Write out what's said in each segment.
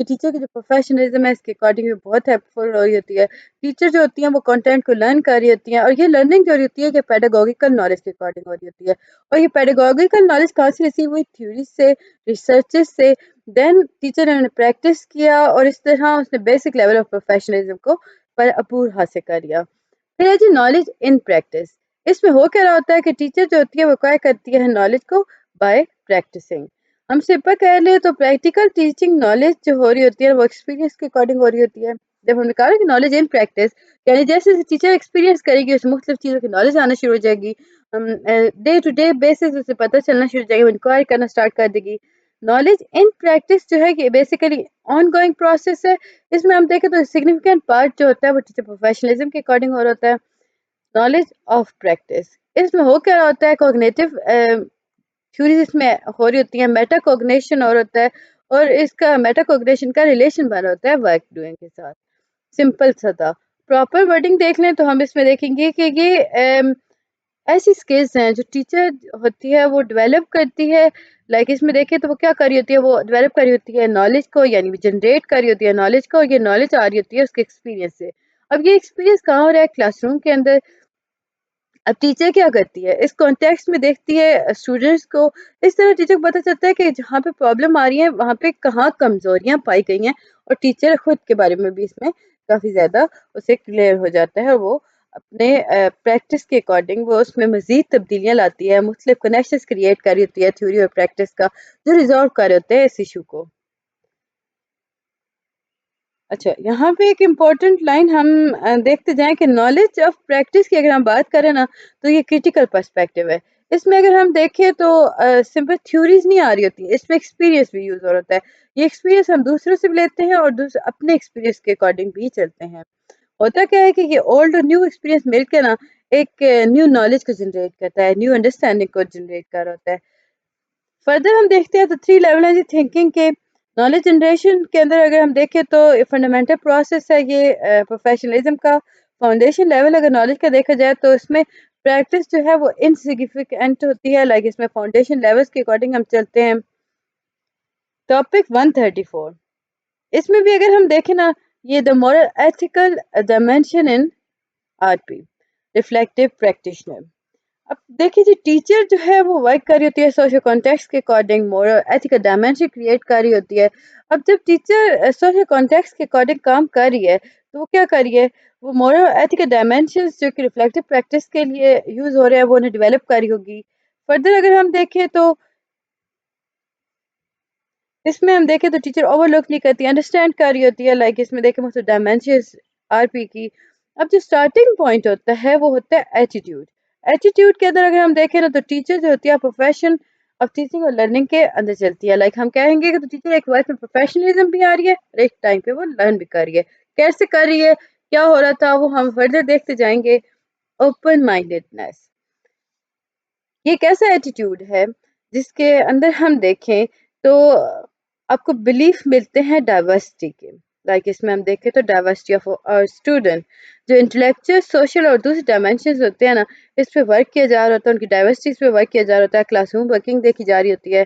کہ ٹیچر کی جو پروفیشنلزم ہے اس کے اکارڈنگ بھی بہت ہیلپفل ہو رہی ہوتی ہے. ٹیچر جو ہوتی ہیں وہ کنٹینٹ کو لرن کر رہی ہوتی ہیں اور یہ لرننگ جو ہوتی ہے کہ پیڈاگوگیکل نالج کے اکارڈنگ ہو رہی ہوتی ہے. اور یہ پیڈاگوگیکل نالج کہاں سے ریسیو ہوئی؟ تھیوری سے، ریسرچز سے. دین ٹیچر نے پریکٹس کیا اور اس طرح اس نے بیسک لیول آف پروفیشنلزم کو عبور حاصل کر لیا. پھر ہے جی نالج ان پریکٹس. اس میں ہو کیا رہا ہوتا ہے کہ ٹیچر جو ہوتی ہے وہ کیا کرتی ہے نالج کو بائی پریکٹسنگ. ہم سمپل کہہ لیں تو پریکٹیکل ٹیچنگ نالج جو ہو رہی ہوتی ہے وہ ایکسپیرینس کے اکارڈنگ ہو رہی ہوتی ہے. جب ہم نے کہا کہ نالج ان پریکٹس یعنی جیسے ٹیچر ایکسپیرینس کرے گی اس مختلف چیزوں کی نالج آنا شروع ہو جائے گی. ڈے ٹو ڈے بیسس اسے پتہ چلنا شروع ہو جائے گی، انکوائری کرنا اسٹارٹ کر دے گی. نالج ان پریکٹس جو ہے کہ بیسیکلی آن گوئنگ پروسیس ہے. اس میں ہم دیکھیں تو سگنیفیکینٹ پارٹ جو ہوتا ہے وہ ٹیچر پروفیشنلزم کے اکارڈنگ ہو رہا ہوتا ہے. نالج آف پریکٹس اس میں ہو کیا رہا ہوتا ہے کوگنیٹو تھیوریز اس میں ہو رہی ہوتی ہیں. میٹا کوگنیشن اور ہوتا ہے اور اس کا میٹا کوگنیشن کا ریلیشن بنا ہوتا ہے ورک ڈوئنگ کے ساتھ. سمپل سا تھا. پراپر ورڈنگ دیکھ لیں تو ہم اس میں دیکھیں گے کہ یہ ایسی اسکلز ہیں جو ٹیچر ہوتی ہے وہ ڈیولپ کرتی ہے. لائک اس میں دیکھیں تو وہ کیا کر رہی ہوتی ہے، وہ ڈیولپ کر رہی ہوتی ہے نالج کو، یعنی جنریٹ کر رہی ہوتی ہے نالج کو. یہ نالج آ رہی ہوتی ہے اس کے ایکسپیرینس سے. اب یہ ایکسپیرینس کہاں ہو رہا ہے؟ کلاس روم کے اندر. اب ٹیچر کیا کرتی ہے اس کانٹیکسٹ میں دیکھتی ہے اسٹوڈنٹس کو. اس طرح ٹیچر کو پتہ چلتا ہے کہ جہاں پہ پرابلم آ رہی ہے وہاں پہ کہاں کمزوریاں پائی گئی ہیں اور ٹیچر خود کے بارے میں بھی اس میں کافی زیادہ اسے کلیئر ہو جاتا ہے اور وہ اپنے پریکٹس کے اکارڈنگ وہ اس میں مزید تبدیلیاں لاتی ہے، مختلف کنیکشنز کریٹ کر رہی ہوتی ہے تھیوری اور پریکٹس کا جو ریزالو کر رہے ہوتے ہیں اس ایشو کو. اچھا یہاں پہ ایک امپورٹنٹ لائن ہم دیکھتے جائیں کہ نالج آف پریکٹس کی اگر ہم بات کریں نا تو یہ کرٹیکل پرسپیکٹو ہے. اس میں اگر ہم دیکھیں تو سمپل تھیوریز نہیں آ رہی ہوتی، اس میں ایکسپیرینس بھی یوز ہو رہا ہے. یہ ایکسپیرینس ہم دوسروں سے بھی لیتے ہیں اور اپنے ایکسپیرینس کے اکارڈنگ بھی چلتے ہیں. ہوتا کیا ہے کہ یہ اولڈ اور نیو ایکسپیرینس مل کے نا ایک نیو نالج کو جنریٹ کرتا ہے، نیو انڈرسٹینڈنگ کو جنریٹ کر رہا ہوتا ہے. فردر ہم دیکھتے ہیں تو 3 لیول ہیں تھنکنگ کے. نالج جنریشن کے اندر اگر ہم دیکھیں تو فنڈامنٹل پروسیس ہے یہ پروفیشنلزم کا. فاؤنڈیشن لیول اگر نالج کا دیکھا جائے تو اس میں پریکٹس جو ہے وہ انسگنیفیکنٹ ہوتی ہے. لائک اس میں فاؤنڈیشن لیولز کے اکارڈنگ ہم چلتے ہیں. ٹاپک 134 اس میں بھی اگر ہم دیکھیں نا یہ the moral ethical dimension in R P reflective practitioner. اب دیکھیے جی ٹیچر جو ہے وہ ورک کر رہی ہوتی ہے سوشل کانٹیکس کے according moral ethical dimension create کر رہی ہوتی ہے. اب جب ٹیچر سوشل کانٹیکس کے اکارڈنگ کام کر رہی ہے تو وہ کیا کر رہی ہے، وہ مورل ایتھیکل ڈائمینشنز جو کہ ریفلیکٹیو پریکٹس کے لیے یوز ہو رہے ہیں وہ انہیں ڈیولپ کر رہی ہوگی. فردر اگر ہم دیکھیں تو اس میں ہم دیکھیں تو ٹیچر اوور لک نہیں کرتی، انڈرسٹینڈ کر رہی ہوتی ہے. لائک اس میں دیکھیں مختلف ڈائمینشنز آر پی کی. اب جو اسٹارٹنگ پوائنٹ ہوتا ہے وہ ہوتا ہے ایٹیٹیوڈ. ایٹیٹیوڈ کے اندر اگر ہم دیکھیں نا تو ٹیچر جو ہوتی ہے پروفیشن آف ٹیچنگ اور لرننگ کے اندر چلتی ہے. لائک ہم کہیں گے کہ ٹیچر ایک وقت میں پروفیشنلزم بھی آ رہی ہے اور ایک ٹائم پہ وہ لرن بھی کر رہی ہے. کیسے کر رہی ہے، کیا ہو رہا تھا، وہ ہم فردر دیکھتے جائیں گے. اوپن مائنڈیڈنیس یہ کیسا ایٹیٹیوڈ ہے جس کے اندر ہم دیکھیں تو آپ کو بلیف ملتے ہیں ڈائیورسٹی کے. لائک اس میں ہم دیکھیں تو ڈائیورسٹی آف اسٹوڈنٹ جو انٹلیکچوئل سوشل اور دوسرے ڈائمینشنز ہوتے ہیں نا اس پہ ورک کیا جا رہا ہوتا ہے، ان کی ڈائیورسٹیز پہ ورک کیا جا رہا ہوتا ہے. کلاس روم ورکنگ دیکھی جا رہی ہوتی ہے.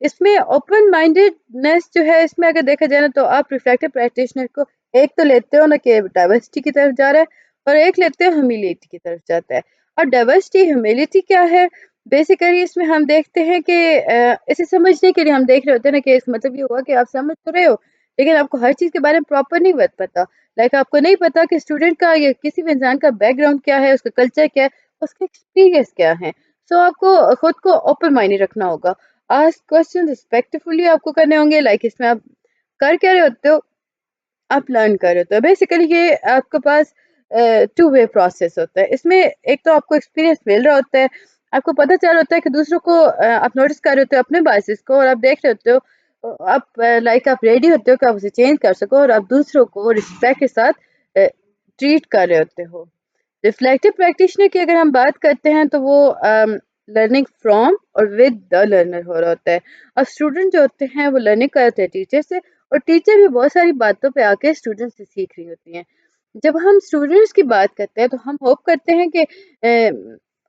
اس میں اوپن مائنڈیڈنیس جو ہے اس میں اگر دیکھا جائے نا تو آپ ریفلیکٹیو پریکٹیشنر کو ایک تو لیتے ہو نا کہ ڈائیورسٹی کی طرف جا رہا ہے اور ایک لیتے ہو ہیومیلٹی کی طرف جاتا ہے. اور ڈائیورسٹی ہیومیلٹی کیا ہے بیسیکلی اس میں ہم دیکھتے ہیں کہ اسے سمجھنے کے لیے ہم دیکھ رہے ہوتے ہیں نا کہ اس مطلب یہ ہوا کہ آپ سمجھ تو رہے ہو لیکن آپ کو ہر چیز کے بارے میں پراپر نہیں پتا. لائک آپ کو نہیں پتا کہ اسٹوڈنٹ کا یا کسی بھی انسان کا بیک گراؤنڈ کیا ہے، اس کا کلچر کیا ہے، اس کا ایکسپیرینس کیا ہے. سو آپ کو خود کو اوپن مائنڈ رکھنا ہوگا. آسک کوسچن ریسپیکٹفلی آپ کو کرنے ہوں گے. لائک اس میں آپ کر کیا رہے ہوتے ہو، آپ لرن کر رہے ہوتے ہو. بیسیکلی یہ آپ کے پاس 2 وے پروسیس ہوتا ہے. اس میں ایک تو آپ کو ایکسپیرینس مل رہا ہوتا ہے، آپ کو پتہ چل رہا ہوتا ہے کہ دوسروں کو آپ نوٹس کر رہے ہوتے ہو اپنے بائسز کو اور آپ دیکھ رہے ہوتے ہو، آپ لائک آپ ریڈی ہوتے ہو کہ آپ اسے چینج کر سکو اور آپ دوسروں کو رسپیکٹ کے ساتھ ٹریٹ کر رہے ہوتے ہو. ریفلیکٹیو پریکٹیشنر کی اگر ہم بات کرتے ہیں تو وہ لرننگ فرام اور ود دا لرنر ہو رہا ہوتا ہے. اور اسٹوڈنٹ جو ہوتے ہیں وہ لرننگ کرتے ہیں ٹیچر سے اور ٹیچر بھی بہت ساری باتوں پہ آ کے اسٹوڈنٹ سے سیکھ رہی ہوتی ہیں. جب ہم اسٹوڈنٹس کی بات کرتے ہیں تو ہم ہوپ کرتے ہیں کہ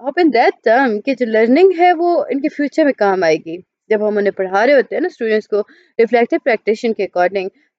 ہوپ ان دیٹ ٹرم کہ جو لرننگ ہے وہ ان کے فیوچر میں کام آئے گی. جب ہم انہیں پڑھا رہے ہوتے ہیں نا اسٹوڈنٹس کو ریفلیکٹیو پریکٹیشن کے اکارڈنگ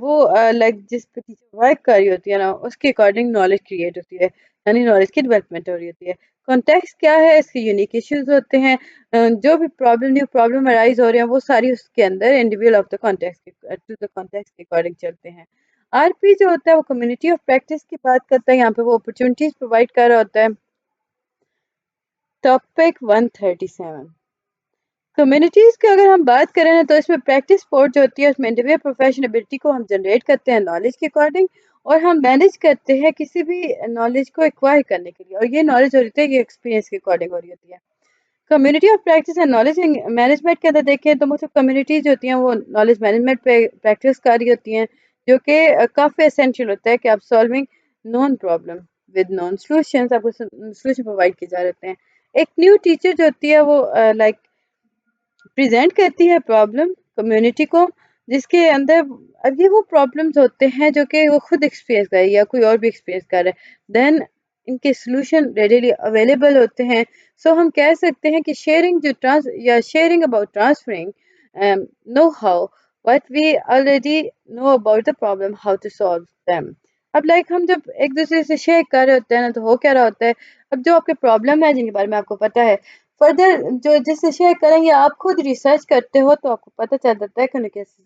وہ لائک جس پہ ٹیچر ورک کر رہی ہوتی ہے نا اس کے اکارڈنگ نالج کریٹ ہوتی ہے، یعنی نالج کی ڈیولپمنٹ ہو رہی ہوتی ہے۔ کانٹیکسٹ کیا ہے، اس کے یونیک ایشوز ہوتے ہیں، جو بھی نیو پرابلم ارائز ہو رہے ہیں وہ ساری اس کے اندر individual of the context to the context کے اکارڈنگ چلتے ہیں۔ آر پی جو ہوتا ہے وہ کمیونٹی آف پریکٹس کی بات کرتا ہے، یہاں پہ وہ اپرچونیٹیز پرووائڈ کر رہا ہوتا ہے۔ ٹاپک 137 کمیونٹیز کی اگر ہم بات کریں تو اس میں پریکٹس سپورٹ جو ہوتی ہے اس میں انڈیویجول پروفیشنلٹی کو ہم جنریٹ کرتے ہیں نالج کے اکارڈنگ، اور ہم مینیج کرتے ہیں کسی بھی نالج کو ایکوائر کرنے کے لیے، اور یہ نالج جو ہوتی ہے یہ ایکسپیرینس کے اکارڈنگ ہو رہی ہوتی ہے۔ Community of practice and knowledge management کے اندر دیکھیں تو مختلف کمیونٹیز ہوتی ہیں وہ نالج مینجمنٹ پہ پریکٹس کر رہی ہوتی ہیں، جو کہ کافی اسینشیل ہوتا ہے کہ آپ solving known problem with known solutions, آپ کو سولوشن پرووائڈ کیے جا رہے ہوتے ہیں۔ ایک نیو ٹیچر جو ہوتی ہے وہ لائک پریزنٹ کرتی ہے پرابلم کمیونٹی کو، جس کے اندر اب یہ وہ پرابلمز ہوتے ہیں جو کہ وہ خود ایکسپیرینس کر رہی ہے یا کوئی اور بھی ایکسپیرینس کر رہا ہے، دین ان کے سولوشن ریڈیلی اویلیبل ہوتے ہیں۔ سو ہم کہہ سکتے ہیں کہ sharing about transferring know how what we already know about the problem how to solve them. اب لائک ہم جب ایک دوسرے سے شیئر کر رہے ہوتے ہیں نا تو ہو کیا رہا ہوتا ہے، اب جو آپ کے پرابلم ہے جن کے بارے میں آپ کو پتا ہے، فردر جو جس سے شیئر کریں گے آپ خود ریسرچ کرتے ہو تو آپ کو پتہ چل جاتا ہے کہ انہیں کیسے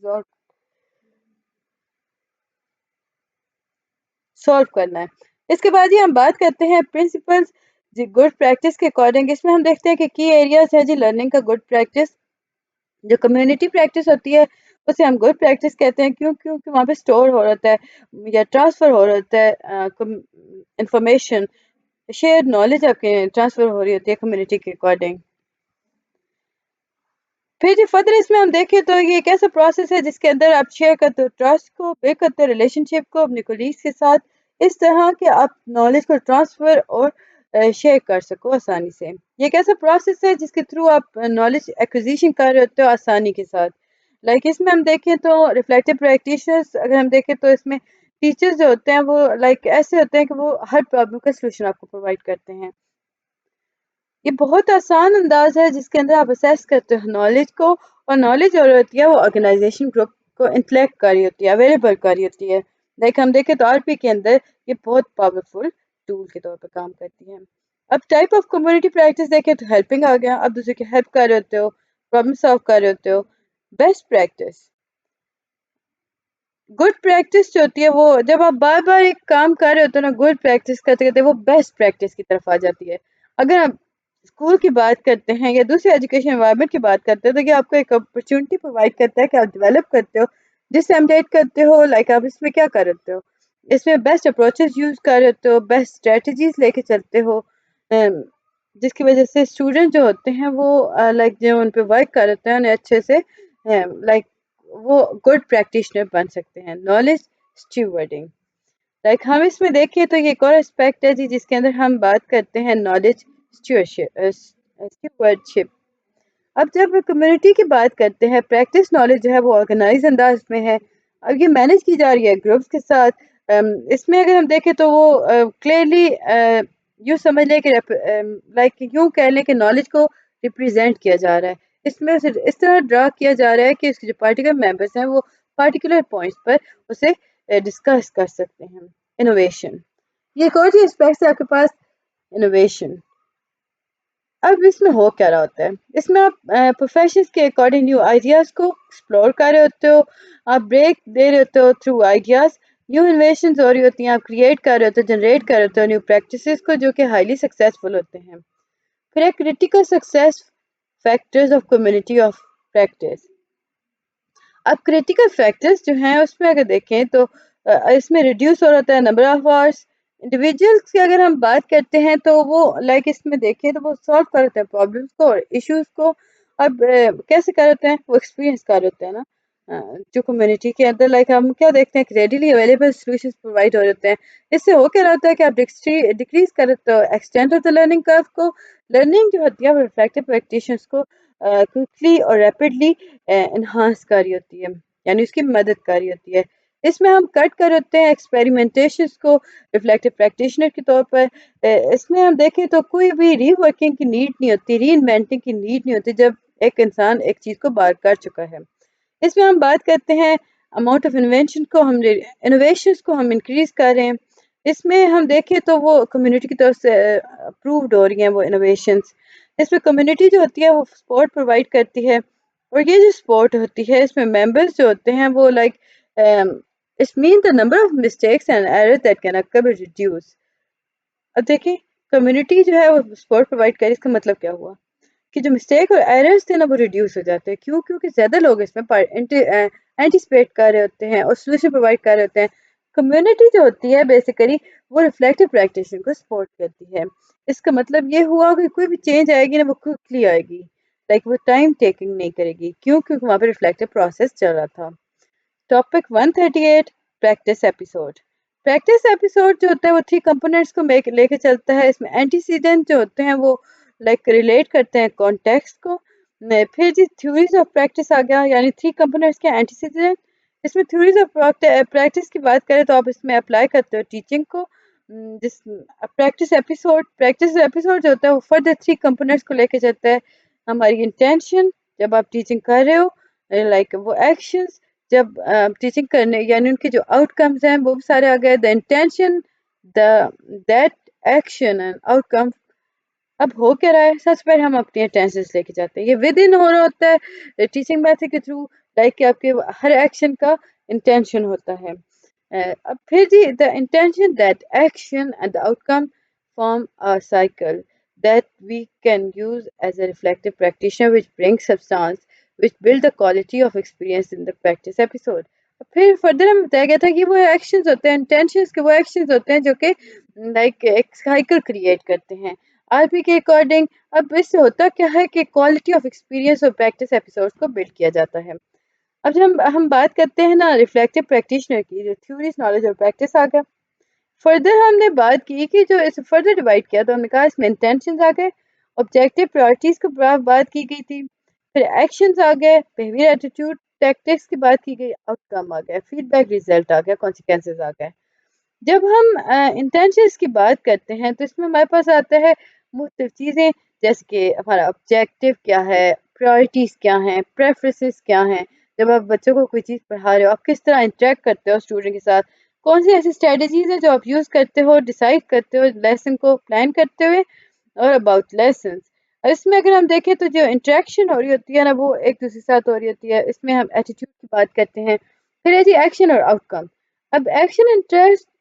سالو کرنا ہے۔ اس کے بعد ہی ہم بات کرتے ہیں پرنسپلز جی گڈ پریکٹس کے اکارڈنگ۔ اس میں ہم دیکھتے ہیں کہ کی ایریاز ہے جی لرننگ کا گڈ پریکٹس۔ جو کمیونٹی پریکٹس ہوتی ہے اسے ہم گڈ پریکٹس کہتے ہیں، کیونکہ وہاں پہ اسٹور ہو رہا ہوتا ہے یا ٹرانسفر ہو رہا ہوتا ہے انفارمیشن، شیئر نالج آپ کے ٹرانسفر ہو رہی ہوتی ہے کمیونٹی کے اکارڈنگ۔ پھر جو فردر اس میں ہم دیکھیں تو یہ ایک ایسا پروسیس ہے جس کے اندر آپ شیئر کرتے ہو ٹرسٹ کو، بریک کرتے ہو ریلیشن شپ کو اپنے کولیگس کے ساتھ، اس طرح کہ آپ نالج کو ٹرانسفر اور شیئر کر سکو آسانی سے۔ یہ ایک ایسا پروسیس ہے جس کے تھرو آپ نالج ایکوزیشن کر رہے ہوتے ہو آسانی کے ساتھ۔ لائک اس میں ہم دیکھیں تو ریفلیکٹیو پریکٹیشنرز اگر ہم دیکھیں تو اس میں ٹیچرز جو ہوتے ہیں وہ لائک ایسے ہوتے ہیں کہ وہ ہر پرابلم کا سلوشن آپ کو پرووائڈ کرتے ہیں۔ یہ بہت آسان انداز ہے جس کے اندر آپ اسیس کرتے ہو نالج کو، اور نالج جو ہوتی ہے وہ آرگنائزیشن گروپ کو انٹلیکٹ کر رہی ہوتی ہے، اویلیبل کر رہی ہوتی ہے۔ لائک ہم دیکھیں تو آر پی کے اندر یہ بہت پاورفل ٹول کے طور پر کام کرتی ہے۔ اب ٹائپ آف کمیونٹی پریکٹس دیکھیں تو ہیلپنگ آ گیا، آپ دوسرے کی ہیلپ کر رہے ہوتے ہو، پرابلم سالو کر رہے ہوتے ہو۔ بیسٹ پریکٹس گڈ پریکٹس جو ہوتی ہے وہ جب آپ بار بار ایک کام کر رہے ہوتے ہو نا گڈ پریکٹس کرتے کرتے وہ بیسٹ پریکٹس کی طرف آ جاتی ہے۔ اگر آپ اسکول کی بات کرتے ہیں یا دوسرے ایجوکیشن انوائرمنٹ کی بات کرتے ہیں تو یہ آپ کو ایک اپرچونٹی پرووائڈ کرتا ہے کہ آپ ڈیولپ کرتے ہو، جس سے امڈیٹ کرتے ہو لائک آپ اس میں کیا کر رہے ہو، اس میں بیسٹ اپروچز یوز کر رہے ہو، بیسٹ اسٹریٹجیز لے کے چلتے ہو، جس کی وجہ سے اسٹوڈنٹ جو ہوتے ہیں وہ لائک جو ان پہ ورک کر رہتے ہیں انہیں اچھے سے لائک وہ گڈ پریکٹیشنر بن سکتے ہیں۔ نالج اسٹیورڈنگ لائک ہم اس میں دیکھیں تو یہ ایک اور اسپیکٹ ہے جی جس کے اندر ہم بات کرتے ہیں نالج اسٹیورڈشپ۔ اب جب کمیونٹی کی بات کرتے ہیں پریکٹس نالج جو ہے وہ آرگنائز انداز میں ہے، اب یہ مینج کی جا رہی ہے گروپس کے ساتھ۔ اس میں اگر ہم دیکھیں تو وہ کلیئرلی یوں سمجھ لیں کہ لائک یوں کہہ لیں کہ نالج کو ریپرزینٹ کیا جا رہا ہے، اس میں اس طرح ڈرا کیا جا رہا ہے کہ اس کے جو پارٹیکولر ممبرس ہیں وہ پارٹیکولر پوائنٹس پر اسے ڈسکس کر سکتے ہیں۔ انوویشن یہ ایک اور چیز اسپیکٹس ہے آپ کے پاس، انوویشن۔ اب اس میں ہو کیا رہا ہوتا ہے، اس میں آپ پروفیشنز کے اکارڈنگ نیو آئیڈیاز کو ایکسپلور کر رہے ہوتے ہو، آپ بریک دے رہے ہوتے ہو تھرو آئیڈیاز، نیو انویشنز ہو رہی ہوتی ہیں، آپ کریٹ کر رہے ہوتے ہو، جنریٹ کر رہے ہوتے ہو نیو پریکٹسز کو جو کہ ہائیلی سکسیزفل ہوتے ہیں۔ پھر ایک critical success factors of community of practice. اب کریٹیکل فیکٹرز جو ہیں اس میں اگر دیکھیں تو اس میں ریڈیوس ہو رہا ہے نمبر آف آورس۔ انڈیویجولس کی اگر ہم بات کرتے ہیں تو وہ لائک اس میں دیکھیں تو وہ سالو کر ہوتے ہیں پرابلمس کو اور ایشوز کو۔ اب کیسے کر ہوتے ہیں وہ ایکسپیرینس کر ہوتے ہیں نا جو کمیونٹی کے اندر لائک ہم کیا دیکھتے ہیں کہ ریڈیلی اویلیبل سولوشنز پرووائڈ ہو رہتے ہیں۔ اس سے ہو کیا رہتا ہے کہ آپ ڈیکریز کر رہتے ہو extent of the learning curve کو، لرننگ جو ہوتی ہے وہ ریفلیکٹیو پریکٹیشنز کو کوئکلی اور ریپڈلی انہانس کر رہی ہوتی ہے، یعنی اس کی مدد کر رہی ہوتی ہے۔ اس میں ہم کٹ کر ہوتے ہیں ایکسپیریمنٹیشنز کو ریفلیکٹیو پریکٹیشنر کے طور پر۔ اس میں ہم دیکھیں تو کوئی بھی ری ورکنگ کی نیڈ نہیں ہوتی، ری انوینٹنگ کی نیڈ نہیں ہوتی جب ایک انسان ایک چیز کو بار کر چکا ہے۔ اس میں ہم بات کرتے ہیں اماؤنٹ آف انوویشنس کو ہم انکریز کر رہے ہیں. اس میں ہم دیکھیں تو وہ کمیونٹی کی طرف سے اپرووڈ ہو رہی ہیں وہ انوویشنس. اس میں کمیونٹی جو ہوتی ہے وہ سپورٹ پرووائڈ کرتی ہے, اور یہ جو سپورٹ ہوتی ہے اس میں ممبرس جو ہوتے ہیں وہ like it mean the number of mistakes and errors that can occur will reduce. اب دیکھیں کمیونٹی جو ہے وہ سپورٹ پرووائڈ کرے, اس کا مطلب کیا ہوا کہ جو مسٹیک اور ایررز تھے نا وہ ریڈیوس ہو جاتے ہیں. کیوں؟ کیونکہ زیادہ لوگ اس میں اینٹیسپیٹ کر رہے ہوتے ہیں اور سولوشن پرووائڈ کر رہے ہوتے ہیں. کمیونٹی جو ہوتی ہے بیسیکلی وہ ریفلیکٹیو پریکٹیشن کو سپورٹ کرتی ہے. اس کا مطلب یہ ہوا کہ کوئی بھی چینج آئے گی نا وہ کوئکلی آئے گی, لائک وہ ٹائم ٹیکنگ نہیں کرے گی. کیوں؟ کیونکہ وہاں پہ ریفلیکٹیو پروسیس چل رہا تھا. Topic 138 practice episode. Practice episode جو ہوتا ہے وہ 3 کمپوننٹس کو لے کے چلتا ہے. اس میں اینٹیسیڈنٹ جو ہوتے ہیں وہ لائک ریلیٹ کرتے ہیں کانٹیکسٹ کو. پھر جی تھیوریز آف پریکٹس آ گیا, یعنی 3 کمپوننٹس کے اینٹیسیڈنٹ. اس میں تھیوریز آف پریکٹس کی بات کریں تو آپ اس میں اپلائی کرتے ہو ٹیچنگ کو. جس پریکٹس ایپیسوڈ جو ہوتا ہے وہ فردر 3 کمپوننٹس کو لے کے چلتا ہے. ہماری انٹینشن جب آپ ٹیچنگ کر رہے ہو, لائک وہ ایکشنز جب ٹیچنگ کرنے, یعنی ان کے جو آؤٹ کمز ہیں وہ بھی سارے آ گئے. دا intention, that action and out کم. اب ہو کیا رہا ہے, سب سے پہلے ہم اپنی انٹینشنز لے کے جاتے ہیں. یہ ود ان ہو رہا ہوتا ہے ٹیچنگ میتھڈ کے تھرو, لائک کہ آپ کے ہر ایکشن کا انٹینشن ہوتا ہے. اب پھر جی the intention, that action and the outcome form a cycle that we can use as a reflective practitioner which brings substance, which build the quality of experience in the practice episode. پھر further ہم بتایا گیا تھا کہ وہ actions ہوتے ہیں, intentions کے وہ ایکشنز ہوتے ہیں جو کہ لائک ایک سائیکل کریٹ کرتے ہیں آر پی کے اکارڈنگ. اب اس سے ہوتا کیا ہے کہ کوالٹی آف ایکسپیرینس اور پریکٹس ایپیسوڈز کو بلڈ کیا جاتا ہے. اب جب ہم بات کرتے ہیں نا ریفلیکٹیو پریکٹیشنر کی, جو تھیوریز, نالج اور پریکٹس آ گیا. فردر ہم نے بات کی کہ جو اسے فردر ڈیوائڈ کیا تو ہم نے کہا اس میں انٹینشنز آ گئے, آبجیکٹیو پرائورٹیز کو بات کی گئی تھی, پھر ایکشنز آ گئے, بہیویئر, ایٹیٹیوڈ, ٹیکٹکس کی بات کی گئی, آؤٹ کم آ گیا, فیڈ بیک, ریزلٹ آ گیا, کانسیکوینسز آ گئے. جب ہم انٹینشنز کی بات کرتے ہیں تو اس میں ہمارے پاس آتا ہے مختلف چیزیں, جیسے کہ ہمارا آبجیکٹیو کیا ہے, پرائورٹیز کیا ہیں, پریفرنسز کیا ہیں. جب آپ بچوں کو کوئی چیز پڑھا رہے ہو آپ کس طرح انٹریکٹ کرتے ہو اسٹوڈنٹ کے ساتھ, کون سی ایسی اسٹریٹجیز ہیں جو آپ یوز کرتے ہو, ڈیسائڈ کرتے ہو لیسن کو پلان کرتے ہوئے, اور اباؤٹ لیسنس. اس میں اگر ہم دیکھیں تو جو انٹریکشن ہو رہی ہوتی ہے نا وہ ایک دوسرے کے ساتھ ہو رہی ہوتی ہے. اس میں ہم ایٹیٹیوڈ کی بات کرتے ہیں. پھر ہے جی ایکشن اور آؤٹ کم. اب ایکشن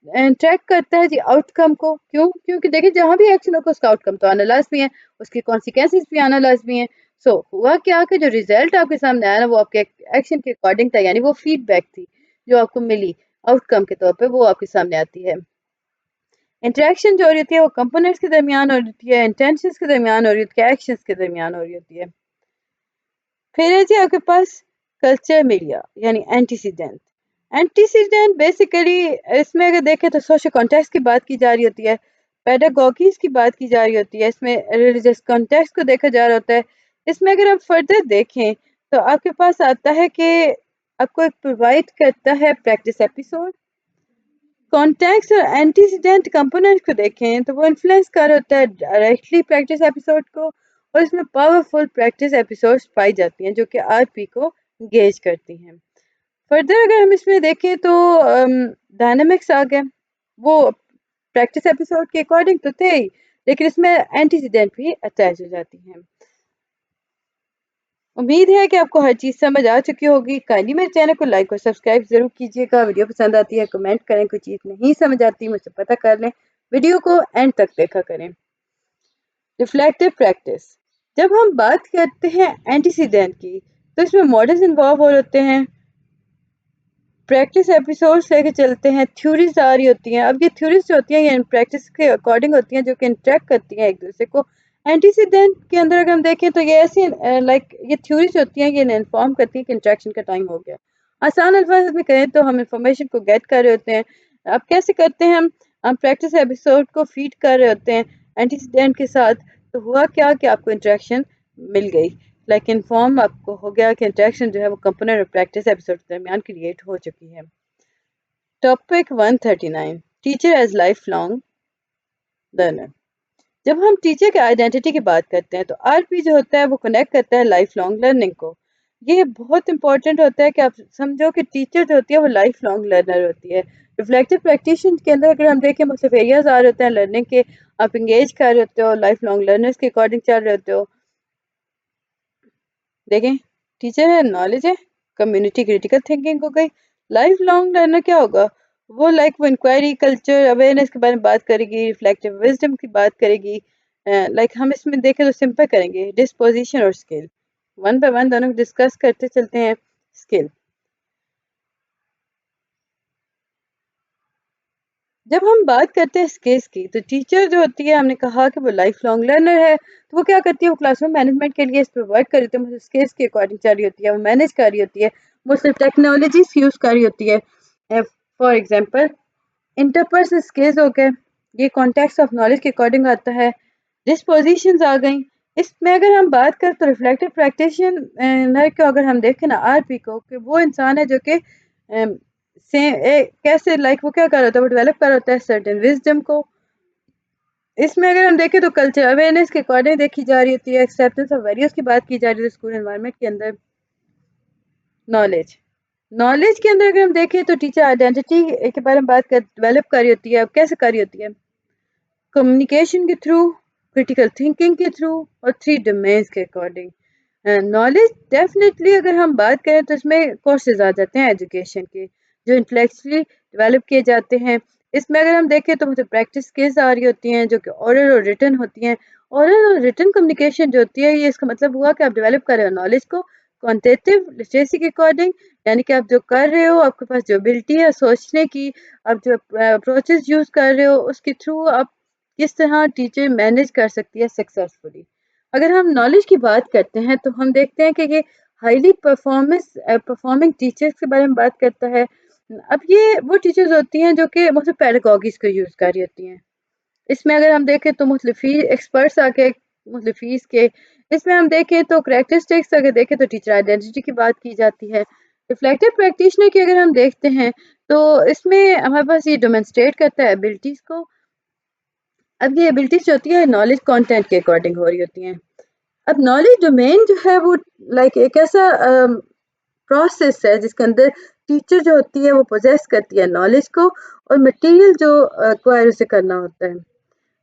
انٹریکٹ کرتا ہے جی آؤٹ کم کو. کیوں؟ کیونکہ دیکھیں جہاں بھی ایکشن ہوگا اس کا آؤٹ کم تو آنا لازمی ہے, اس کے کانسیکوینسز بھی آنا لازمی ہے. سو ہوا کیا کہ جو ریزلٹ آپ کے سامنے آیا نا وہ آپ کے ایکشن کے اکارڈنگ تھا, یعنی وہ فیڈ بیک تھی جو آپ کو ملی آؤٹ کم کے طور پہ, وہ آپ کے سامنے آتی ہے. انٹریکشن جو ہو رہی ہوتی ہے وہ کمپوننٹس کے درمیان ہو رہی ہوتی ہے, انٹینشنز کے درمیان ہو رہی ہوتی ہے, ایکشنز کے درمیان ہو رہی ہوتی ہے. پھر ہے جی آپ کے پاس کلچر میڈیا یعنی اینٹیسیڈنٹ. اینٹیسیڈنٹ بیسیکلی اس میں اگر دیکھیں تو سوشل کانٹیکسٹ کی بات کی جا رہی ہوتی ہے, پیڈاگوگیز کی بات کی جا رہی ہوتی ہے, اس میں ریلیجیس کانٹیکسٹ کو دیکھا جا رہا ہوتا ہے. اس میں اگر آپ فردر دیکھیں تو آپ کے پاس آتا ہے کہ آپ کو ایک پرووائڈ کرتا ہے پریکٹس ایپیسوڈ. کانٹیکسٹ اور اینٹیسیڈنٹ کمپوننٹ کو دیکھیں تو وہ انفلوئنس کر ہوتا ہے ڈائریکٹلی پریکٹس ایپیسوڈ کو, اور اس میں پاورفل پریکٹس ایپیسوڈز پائی جاتی ہیں جو کہ آر پی کو انگیج کرتی ہیں. فردر اگر ہم اس میں دیکھیں تو ڈائنامکس آ گئے, وہ پریکٹس ایپیسوڈ کے اکارڈنگ تو تھے ہی, لیکن اس میں اینٹیسیڈنٹ بھی اٹیچ ہو جاتی ہیں. امید ہے کہ آپ کو ہر چیز سمجھ آ چکی ہوگی. کائنڈلی میرے چینل کو لائک اور سبسکرائب ضرور کیجیے گا. ویڈیو پسند آتی ہے کمنٹ کریں, کوئی چیز نہیں سمجھ آتی مجھ سے پتہ کر لیں, ویڈیو کو اینڈ تک دیکھا کریں. Reflective practice. جب ہم بات کرتے ہیں اینٹیسیڈنٹ کی تو اس میں ماڈلز انوالو ہو ہوتے ہیں, پریکٹس ایپیسوڈس لے کے چلتے ہیں, تھیوریز آ رہی ہوتی ہیں. اب یہ تھیوریز جو ہوتی ہیں یہ پریکٹس کے اکارڈنگ ہوتی ہیں جو کہ انٹریکٹ کرتی ہیں ایک دوسرے کو. اینٹیسیڈنٹ کے اندر اگر ہم دیکھیں تو یہ ایسی لائک یہ تھیوریز ہوتی ہیں یہ انفارم کرتی ہیں کہ انٹریکشن کا ٹائم ہو گیا. آسان الفاظ میں کہیں تو ہم انفارمیشن کو گیٹ کر رہے ہوتے ہیں. اب کیسے کرتے ہیں ہم پریکٹس ایپیسوڈ کو فیڈ کر رہے ہوتے ہیں اینٹیسیڈنٹ کے ساتھ, تو ہوا کیا کہ آپ کو انٹریکشن مل گئی, لائک انفارم آپ کو ہو گیا کہ انٹریکشن جو ہے وہ کمپوننٹ اور پریکٹس ایپیسوڈ کے درمیان کریٹ ہو چکی ہے. Topic 139 teacher as life long learner. جب ہم ٹیچر کے آئیڈینٹی کی بات کرتے ہیں تو آر پی جو ہوتا ہے وہ کنیکٹ کرتا ہے لائف لانگ لرننگ کو. یہ بہت امپورٹنٹ ہوتا ہے کہ آپ سمجھو کہ ٹیچر جو ہوتی ہے وہ لائف لانگ لرنر ہوتی ہے. ریفلیکٹیو پریکٹیشن کے اندر اگر ہم دیکھیں مختلف ایریاز آ رہے ہوتے ہیں لرننگ کے, آپ انگیج کر رہے ہوتے ہو, لائف لانگ لرنرس کے اکارڈنگ چل رہے ہوتے ہو. دیکھیں ٹیچر ہے, نالج ہے, کمیونٹی کریٹیکل تھنکنگ ہو گئی. لائف لانگ لرنر کیا ہوگا, وہ وہ انکوائری کلچر اویئرنیس کے بارے میں بات کرے گی, ریفلیکٹیو وزڈم کی بات کرے گی. ہم اس میں دیکھیں تو سمپل کریں گے ڈسپوزیشن اور اسکل, ون بائی ون دونوں ڈسکس کرتے چلتے ہیں. اسکل, جب ہم بات کرتے ہیں اسکلس کی تو ٹیچر جو ہوتی ہے, ہم نے کہا کہ وہ لائف لانگ لرنر ہے, تو وہ کیا کرتی ہے, وہ کلاس روم مینجمنٹ کے لیے اس پہ ورک کر رہی ہوتی ہے, اسکلس کے اکارڈنگ چل رہی ہوتی ہے, وہ مینج کر رہی ہوتی ہے, وہ صرف ٹیکنالوجیز یوز کر رہی ہوتی ہے. فار ایگزامپل انٹرپرسنل اسکلز ہو گئے, یہ کانٹیکس آف نالج کے اکارڈنگ آتا ہے. ڈسپوزیشنز آ گئیں. اس میں اگر ہم بات کریں تو ریفلیکٹیو پریکٹیشنر کو اگر ہم دیکھیں نا, آر پی کو, کہ وہ انسان ہے جو کہ کیسے وہ کیا کر رہا ہوتا ہے, وہ ڈیولپ کر رہا ہوتا ہے سرٹن وزڈم کو. اس میں اگر ہم دیکھیں تو کلچر اویئرنیس کے اکارڈنگ دیکھی جا رہی ہوتی ہے, ایکسیپٹنس آف ویلیوز کی بات کی جا رہی ہے اسکول انوائرمنٹ کے اندر. نالج کے اندر اگر ہم دیکھیں تو ٹیچر آئیڈینٹی کے بارے میں بات ڈیولپ کر رہی ہوتی ہے. اب کیسے کر رہی ہوتی ہے, کمیونیکیشن کے تھرو, کریٹیکل تھنکنگ کے تھرو, اور 3 ڈومینس کے اکارڈنگ. نالج ڈیفینیٹلی اگر ہم بات کریں تو اس میں کورسز آ جاتے ہیں ایجوکیشن کے, جو انٹلیکچولی ڈیولپ کیے جاتے ہیں. اس میں اگر ہم دیکھیں تو مجھے پریکٹس اسکلز آ رہی ہوتی ہیں جو کہ اورل اور ریٹن ہوتی ہیں. اورل اور ریٹن کمیونیکیشن جو ہوتی ہے, یہ اس کا مطلب ہوا کہ آپ ڈیولپ کر رہے ہو نالج کو کوانٹیٹیو لٹریسی کے اکارڈنگ, یعنی کہ آپ جو کر رہے ہو, آپ کے پاس جو ابلٹی ہے سوچنے کی, آپ جو اپروچز یوز کر رہے ہو, اس کے تھرو آپ کس طرح ٹیچر مینج کر سکتی ہے سکسیسفلی. اگر ہم نالج کی بات کرتے ہیں تو ہم دیکھتے ہیں کہ یہ ہائیلی پرفارمنگ ٹیچرز کے بارے میں بات کرتا ہے. اب یہ وہ ٹیچرز ہوتی ہیں جو کہ مختلف پیڈاگوگیز کو یوز کر رہی ہوتی ہیں. اس میں اگر ہم دیکھیں تو مختلف ایکسپرٹس آ کے مختلف فیس کے, اس میں ہم دیکھیں تو کریکٹرسٹکس اگر دیکھیں تو ٹیچر آئیڈینٹی کی بات کی جاتی ہے. ریفلیکٹیو پریکٹیشنر کی اگر ہم دیکھتے ہیں تو اس میں ہمارے پاس یہ ڈیمونسٹریٹ کرتا ہے ابلٹیز کو. اب یہ ابلٹیز جو ہوتی ہے نالج کانٹینٹ کے اکارڈنگ ہو رہی ہوتی ہیں. اب نالج ڈومین جو ہے وہ ایک ایسا پروسیس ہے جس کے اندر ٹیچر جو ہوتی ہے وہ پوزیس کرتی ہے نالج کو, اور مٹیریل جو ایکوائر اسے کرنا ہوتا ہے.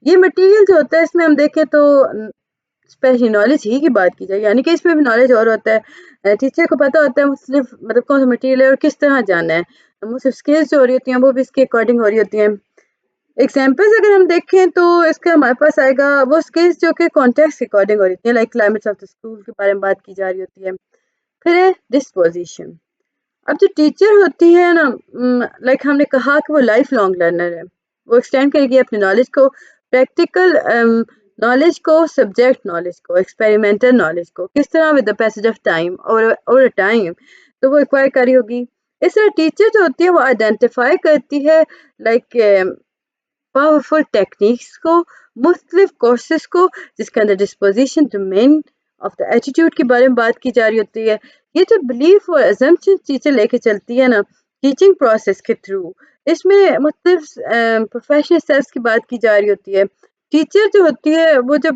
یہ مٹیریل جو ہوتا ہے اس میں ہم دیکھیں تو اسپیشلی نالج ہی کی بات کی جائے, یعنی کہ اس میں بھی نالج اور ہوتا ہے. ٹیچر کو پتا ہوتا ہے مختلف کون سا مٹیریل ہے اور کس طرح جانا ہے. مختلف اسکلز جو ہو رہی ہوتی ہیں وہ بھی اس کے اکارڈنگ ہو رہی ہوتی ہیں. ایگزامپلز اگر ہم دیکھیں تو اس کا ہمارے پاس آئے گا وہ اسکلز جو کہ کانٹیکسٹ کے اکارڈنگ ہو رہی ہوتی ہیں, like climates of the school کے بارے میں بات کی جا رہی ہوتی ہے. پھر ہے ڈسپوزیشن. اب جو ٹیچر ہوتی ہے نا, ہم نے کہا کہ وہ لائف لانگ لرنر ہے, وہ ایکسٹینڈ کرے گی اپنی نالج کو, پریکٹیکل نالج کو, سبجیکٹ نالج کو, ایکسپیریمنٹل نالج کو, کس طرح with the passage of time اور ٹائم تو وہ ایکوائر کری ہوگی. اس طرح ٹیچر جو ہوتی ہے وہ آئیڈینٹیفائی کرتی ہے پاورفل ٹیکنیکس کو, مختلف کورسز کو, جس کے اندر disposition domain of the attitude کے بارے میں بات کی جا رہی ہوتی ہے. یہ جو بلیف اور ایزمپشن ٹیچر لے کے چلتی ہے نا ٹیچنگ پروسیس کے تھرو, اس میں مختلف پروفیشنل سیلفس کی بات کی جا رہی ہوتی ہے. ٹیچر جو ہوتی ہے وہ جب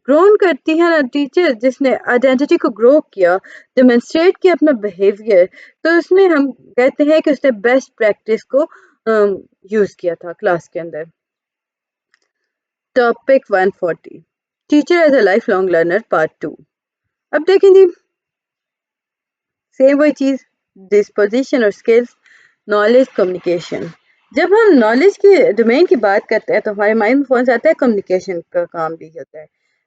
گرون کرتی ہے نا, ٹیچر جس نے آئیڈینٹی کو گرو کیا, ڈیمونسٹریٹ کیا اپنا بیہیویئر, تو اس میں ہم کہتے ہیں کہ اس نے بیسٹ پریکٹس کو یوز کیا تھا کلاس کے اندر. Topic 140 teacher as a life long learner part 2. اب دیکھیں جی سیم وہی چیز, ڈسپوزیشن اور اسکلس, نالج, کمیونیکیشن. جب ہم نالج کی ڈومین کی بات کرتے ہیں تو ہمارے مائنڈ میں فون سے آتا ہے کمیونیکیشن کا کام بھی ہوتا ہے.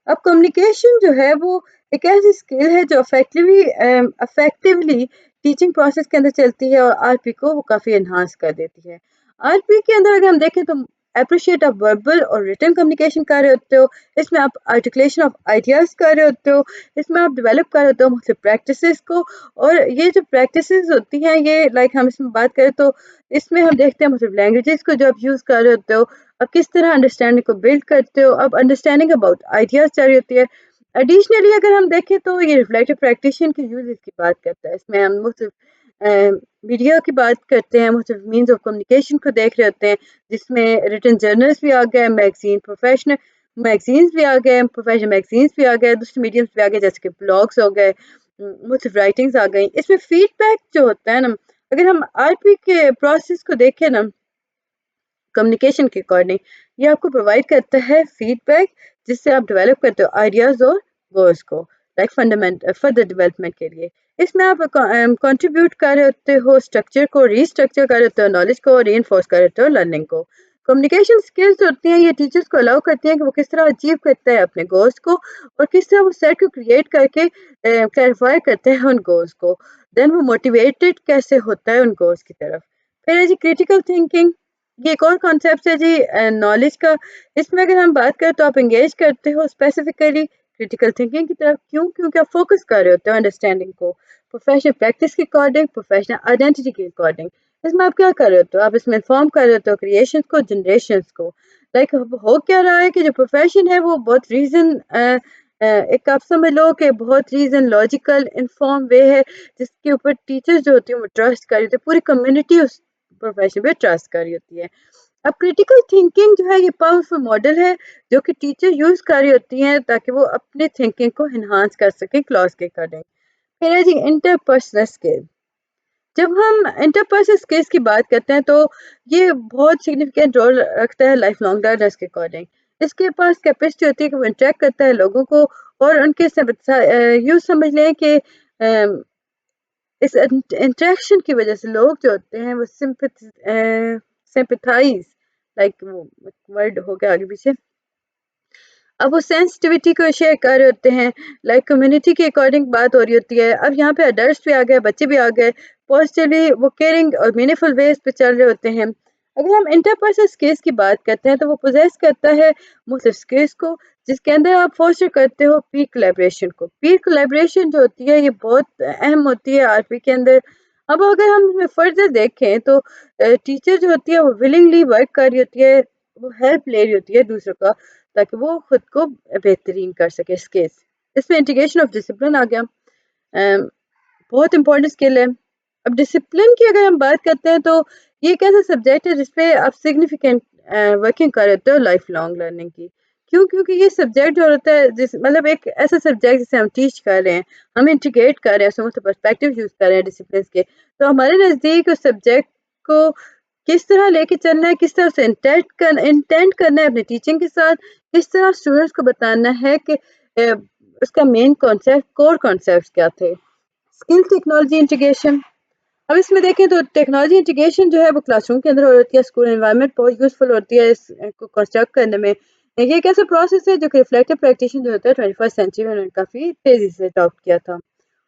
اب کمیونیکیشن جو ہے وہ ایک ایسی اسکل ہے جو افیکٹولی ٹیچنگ پروسیس کے اندر چلتی ہے, اور آر پی کو وہ کافی انہانس کر دیتی ہے. آر پی کے اندر اگر ہم دیکھیں تو اپریشیٹ آف وربل اور ریٹن کمیونیکیشن کر رہے ہوتے ہو, اس میں آپ آرٹیکولیشن آف آئیڈیاز کر رہے ہوتے ہو, اس میں آپ ڈیولپ کر رہے ہوتے ہو مختلف پریکٹسز کو. اور یہ جو پریکٹسز ہوتی ہیں یہ ہم اس میں بات کریں تو اس میں ہم دیکھتے ہیں مختلف لینگویجز کو جو آپ یوز کر رہے ہوتے ہو, اب کس طرح انڈرسٹینڈنگ کو بلڈ کرتے ہو, اب انڈرسٹینڈنگ اباؤٹ آئیڈیاز چل رہی ہوتی ہے. ایڈیشنلی اگر ہم دیکھیں تو یہ ریفلیکٹیو پریکٹیشن کے یوزز کی بات کرتا ہے. اس میں ہم مختلف میڈیا کی بات کرتے ہیں, مختلف مینز آف کمیونیکیشن کو دیکھ رہے ہوتے ہیں, جس میں ریٹن جرنلز بھی آ گئے, میگزینز بھی آ گئے, پروفیشنل میگزینز بھی آ گئے, دوسرے میڈیمز بھی آ گئے جیسے کہ بلاگس ہو گئے, مختلف رائٹنگز آ گئیں. اس میں فیڈ بیک جو ہوتا ہے نا، اگر ہم آر پی کے پروسیس کو دیکھیں نا کمیونیکیشن کے اکارڈنگ، یہ آپ کو پرووائڈ کرتا ہے فیڈ بیک جس سے آپ ڈیولپ کرتے ہو آئیڈیاز اور گولس کو لائک فنڈامنٹ فردر ڈیولپمنٹ کے لیے. اس میں آپ کنٹریبیوٹ کر رہے ہوتے ہو اسٹرکچر کو، ری اسٹرکچر کر رہے ہوتے ہو نالج کو، ری انفورس کر رہے ہوتے ہو لرننگ کو. کمیونیکیشن اسکلز ہوتی ہیں یہ ٹیچرس کو الاؤ کرتی ہیں کہ وہ کس طرح اچیو کرتا ہے اپنے گولس کو، اور کس طرح وہ سیٹ کو کریٹ کر کے کلیریفائی کرتے ہیں ان گولس کو. دین وہ موٹیویٹڈ کیسے ہوتا ہے ان گولس کی طرف. پھر ہے جی کریٹیکل تھنکنگ، یہ ایک اور کانسیپٹ ہے جی نالج کا. اس میں اگر ہم بات کریں تو آپ انگیج کرتے ہو اسپیسیفکلی کریٹیکل تھنکنگ کی طرف. کیوں؟ کیونکہ آپ فوکس کر رہے ہوتے ہو انڈرسٹینڈنگ کو پروفیشنل پریکٹس کے اکارڈنگ، پروفیشنل آئیڈینٹی کے اکارڈنگ. اس میں آپ کیا کر رہے ہوتے ہو؟ آپ اس میں انفارم کر رہے ہوتے ہو کریشنس کو، جنریشنس کو. لائک ہو کیا رہا ہے کہ جو پروفیشن ہے وہ بہت ریزن ایک آپ سمجھ لو کہ بہت ریزن لاجیکل انفارم وے ہے جس کے اوپر ٹیچر جو ہوتی ہیں وہ ٹرسٹ کر رہی ہوتی ہے، پوری کمیونٹی اس پروفیشن پہ ٹرسٹ کر رہی ہوتی ہے. اب کریٹیکل تھنکنگ جو ہے یہ پاورفل ماڈل ہے جو کہ ٹیچر یوز کر رہی ہوتی ہیں تاکہ وہ اپنے تھنکنگ کو انہانس کر سکیں کلاس کے اکارڈنگ. پھر ہے جی انٹرپرسنل اسکل. جب ہم انٹرپرسنل اسکلس کی بات کرتے ہیں تو یہ بہت سگنیفیکینٹ رول رکھتا ہے لائف لانگ لرنرس کے اکارڈنگ. اس کے پاس کیپیسٹی ہوتی ہے کہ وہ انٹریکٹ کرتا ہے لوگوں کو، اور ان کے یوں سمجھ لیں کہ اس انٹریکشن کی وجہ سے لوگ جو ہوتے ہیں وہ سمپتھائز لائک ورڈ ہو گیا آگے پیچھے، اب وہ سینسٹیوٹی کو شیئر کر رہے ہوتے ہیں. لائک کمیونٹی کے اکارڈنگ بات ہو رہی ہوتی ہے. اب یہاں پہ اڈلٹس بھی آ گئے، بچے بھی آ گئے، پازیٹیولی وہ کیئرنگ اور میننگفل ویز پہ چل رہے ہوتے ہیں. اگر ہم انٹرپرسنل اسکلس کی بات کرتے ہیں تو وہ پوزیس کرتا ہے مختلف اسکلس کو جس کے اندر آپ فوسٹر کرتے ہو پیر کولیبریشن کو. پیر کولیبریشن جو ہوتی ہے یہ بہت اہم ہوتی ہے آر پی کے اندر. اب اگر ہم فردر دیکھیں تو ٹیچر جو ہوتی ہے وہ ولنگلی ورک کر رہی ہوتی ہے، وہ ہیلپ لے رہی ہوتی ہے دوسروں کا تاکہ وہ خود کو بہترین کر سکے اسکلس. اس میں انٹیگریشن آف ڈسپلن آ گیا، بہت امپورٹنٹ اسکل ہے. اب ڈسپلن کی اگر ہم بات کرتے ہیں تو یہ ایک ایسا سبجیکٹ ہے جس پہ آپ سگنیفیکینٹ ورکنگ کر رہے ہو لائف لانگ لرننگ کی. کیوں؟ کیونکہ یہ سبجیکٹ جو ہوتا ہے مطلب ایک ایسا سبجیکٹ جسے ہم ٹیچ کر رہے ہیں، ہم انٹیگریٹ کر رہے ہیں، اس پرسپیکٹو یوز کر رہے ہیں ڈسپلنس کے، تو ہمارے نزدیک اس سبجیکٹ کو کس طرح لے کے چلنا ہے، کس طرح سے انٹینٹ کرنا ہے اپنے ٹیچنگ کے ساتھ، کس طرح اسٹوڈنٹس کو بتانا ہے کہ اس کا مین کانسیپٹ، کور کانسیپٹ کیا تھے. Skill technology integration. اب اس میں دیکھیں تو ٹیکنالوجی انٹیگریشن جو ہے وہ کلاس روم کے اندر ہو رہتی ہے، اسکول انوائرمنٹ بہت یوزفل ہوتی ہے اس کو کنسٹرکٹ کرنے میں. یہ ایک ایسا پروسیس ہے جو کہ ریفلیکٹیو پریکٹیشن جو ہوتا ہے 21 سینچری میں انہوں نے کافی تیزی سے اڈاپٹ کیا تھا.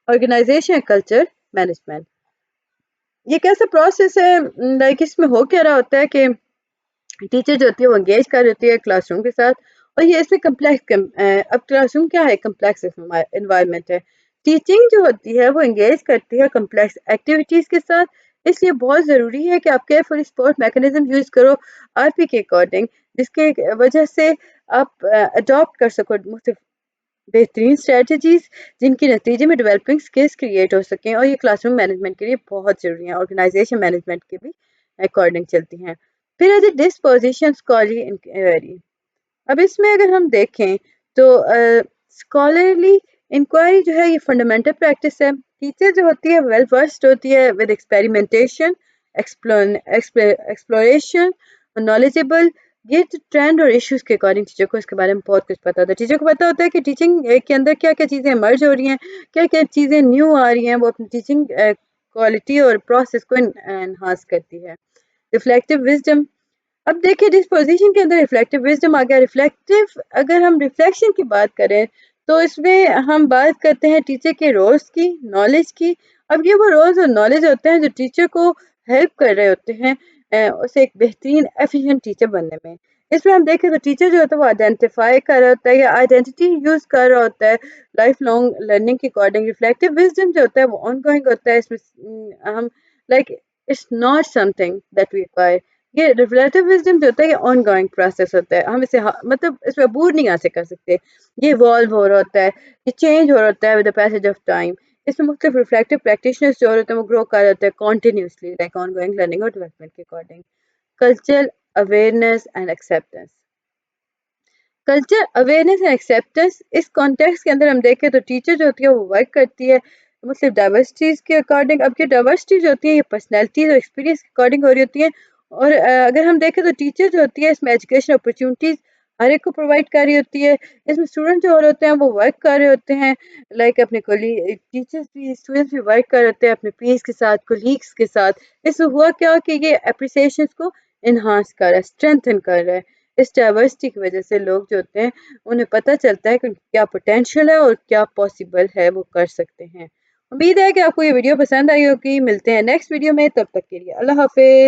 آرگنائزیشن کلچر مینجمنٹ، یہ ایک ایسا پروسیس ہے لائک اس میں ہو کیا رہا ہوتا ہے کہ ٹیچر جو ہوتی ہے وہ انگیج کر رہی ہوتی ہے کلاس روم کے ساتھ، اور یہ اس میں کمپلیکس اب کلاس روم کیا ہے؟ کمپلیکس انوائرمنٹ ہے. ٹیچنگ جو ہوتی ہے وہ انگیج کرتی ہے کمپلیکس ایکٹیویٹیز کے ساتھ، اس لیے بہت ضروری ہے کہ آپ کیئرفلی سپورٹ میکانزم یوز کرو آر پی کے اکارڈنگ، جس کے وجہ سے آپ اڈاپٹ کر سکو مختلف بہترین اسٹریٹجیز جن کے نتیجے میں ڈیولپنگ اسکلس کریٹ ہو سکیں، اور یہ کلاس روم مینجمنٹ کے لیے بہت ضروری ہیں، آرگنائزیشن مینجمنٹ کے بھی اکارڈنگ چلتی ہیں. پھر ہے ڈسپوزیشن اسکالرلی انکوائری. اب اس میں اگر ہم دیکھیں تو اسکالرلی انکوائری جو ہے یہ فنڈامنٹل پریکٹس ہے. ٹیچر جو ہوتی ہے ویل ورسڈ ہوتی ہے ود ایکسپیریمنٹیشن، ایکسپلوریشن، نالجیبل. یہ ٹرینڈ اور ایشوز کے اکارڈنگ ٹیچر کو اس کے بارے میں بہت کچھ پتا ہوتا ہے. ٹیچر کو پتا ہوتا ہے کہ ٹیچنگ کے اندر کیا کیا چیزیں مرج ہو رہی ہیں، کیا کیا چیزیں نیو آ رہی ہیں، وہ اپنی ٹیچنگ کوالٹی اور پروسیس کو انہانس کرتی ہے. Reflective wisdom. اب دیکھیے ڈسپوزیشن کے اندر ریفلیکٹیو وزڈم آ گیا. اگر ہم ریفلیکشن کی بات کریں تو اس میں ہم بات کرتے ہیں ٹیچر کے رولز کی، نالج کی. اب یہ وہ رولز اور نالج ہوتے ہیں جو ٹیچر کو ہیلپ کر رہے ہوتے ہیں اسے ایک بہترین ایفیشینٹ ٹیچر بننے میں. اس میں ہم دیکھیں تو ٹیچر جو ہوتا ہے وہ آئیڈینٹیفائی کر رہا ہوتا ہے یا آئیڈینٹی یوز کر رہا ہوتا ہے لائف لانگ لرننگ کے اکارڈنگ. ریفلیکٹیو وزڈم جو ہوتا ہے وہ آن گوئنگ ہوتا ہے. اس میں ہم like it's not something that we acquire. یہ ریفلیکٹیو وزڈم جو ہوتا ہے یہ آن گوئنگ پروسیس ہوتا ہے، ہم اسے مطلب اس پہ عبور نہیں حاصل کر سکتے. یہ ایوالو ہو رہا ہوتا ہے، یہ چینج ہو رہا ہوتا ہے with the passage of time. اس میں مختلف ریفلیکٹیو پریکٹیشنرز جو ہوتے ہیں وہ گرو کر رہے ہوتے ہیں continuously like ongoing learning اور ڈیولپمنٹ کے according. Cultural awareness and acceptance. Culture awareness and acceptance, اس کانٹیکس کے اندر ہم دیکھیں تو ٹیچر جو ہوتی ہے وہ ورک کرتی ہے مختلف ڈائیورسٹیز کے اکارڈنگ. اب یہ ڈائیورسٹی جو ہوتی ہے یہ پرسنالٹیز اور ایکسپیرینس کے اکارڈنگ ہو رہی ہوتی ہیں. اور اگر ہم دیکھیں تو ٹیچر جو ہوتی ہے اس میں ایجوکیشن اپرچونیٹیز ہر ایک کو پرووائڈ کر رہی ہوتی ہے. اس میں اسٹوڈنٹ جو ہو رہے ہوتے ہیں وہ ورک کر رہے ہوتے ہیں، لائک اپنے ٹیچرس بھی اسٹوڈنٹس بھی ورک کر رہے ہوتے ہیں اپنے پیئرس کے ساتھ، کولیگس کے ساتھ. اس سے ہوا کیا کہ یہ اپریسیشنس کو انہانس کر رہا ہے، اسٹرینتھن کر رہا ہے. اس ڈائیورسٹی کی وجہ سے لوگ جو ہوتے ہیں انہیں پتہ چلتا ہے کہ ان کی کیا پوٹینشیل ہے اور کیا پاسبل ہے وہ کر سکتے ہیں. امید ہے کہ آپ کو یہ ویڈیو پسند آئی ہوگی. ملتے ہیں نیکسٹ ویڈیو میں، تب تک کے لیے اللہ حافظ.